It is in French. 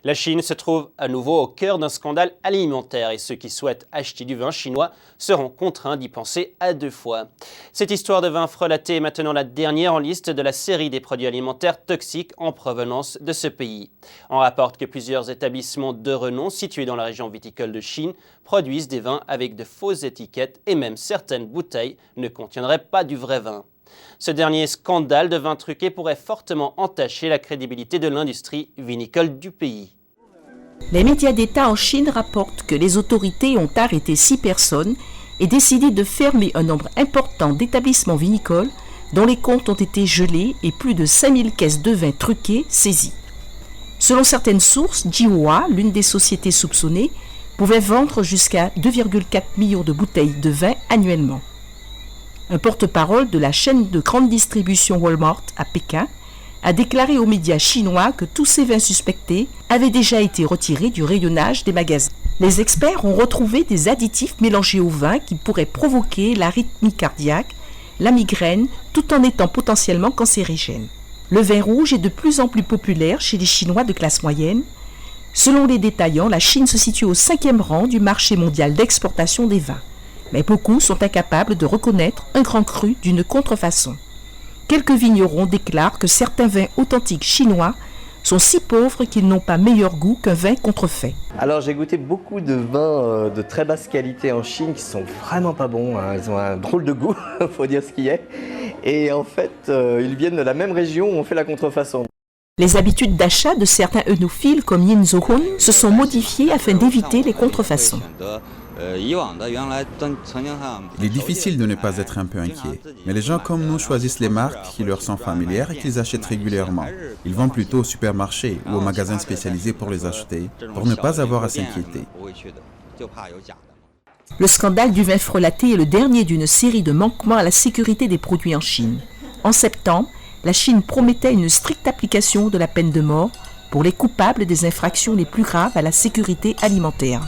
La Chine se trouve à nouveau au cœur d'un scandale alimentaire et ceux qui souhaitent acheter du vin chinois seront contraints d'y penser à deux fois. Cette histoire de vin frelaté est maintenant la dernière en liste de la série des produits alimentaires toxiques en provenance de ce pays. On rapporte que plusieurs établissements de renom situés dans la région viticole de Chine produisent des vins avec de fausses étiquettes et même certaines bouteilles ne contiendraient pas du vrai vin. Ce dernier scandale de vin truqué pourrait fortement entacher la crédibilité de l'industrie vinicole du pays. Les médias d'État en Chine rapportent que les autorités ont arrêté 6 personnes et décidé de fermer un nombre important d'établissements vinicoles dont les comptes ont été gelés et plus de 5000 caisses de vin truqués saisies. Selon certaines sources, Jihua, l'une des sociétés soupçonnées, pouvait vendre jusqu'à 2,4 millions de bouteilles de vin annuellement. Un porte-parole de la chaîne de grande distribution Walmart à Pékin a déclaré aux médias chinois que tous ces vins suspectés avaient déjà été retirés du rayonnage des magasins. Les experts ont retrouvé des additifs mélangés au vin qui pourraient provoquer l'arythmie cardiaque, la migraine, tout en étant potentiellement cancérigènes. Le vin rouge est de plus en plus populaire chez les Chinois de classe moyenne. Selon les détaillants, la Chine se situe au 5e rang du marché mondial d'exportation des vins. Mais beaucoup sont incapables de reconnaître un grand cru d'une contrefaçon. Quelques vignerons déclarent que certains vins authentiques chinois sont si pauvres qu'ils n'ont pas meilleur goût qu'un vin contrefait. Alors j'ai goûté beaucoup de vins de très basse qualité en Chine qui sont vraiment pas bons, hein. Ils ont un drôle de goût, faut dire ce qu'il est. Et en fait, ils viennent de la même région où on fait la contrefaçon. Les habitudes d'achat de certains œnophiles comme Yin Zohun se sont modifiées afin d'éviter les contrefaçons. Il est difficile de ne pas être un peu inquiet, mais les gens comme nous choisissent les marques qui leur sont familières et qu'ils achètent régulièrement. Ils vont plutôt au supermarché ou au magasin spécialisé pour les acheter, pour ne pas avoir à s'inquiéter. Le scandale du vin frelaté est le dernier d'une série de manquements à la sécurité des produits en Chine. En septembre, la Chine promettait une stricte application de la peine de mort pour les coupables des infractions les plus graves à la sécurité alimentaire.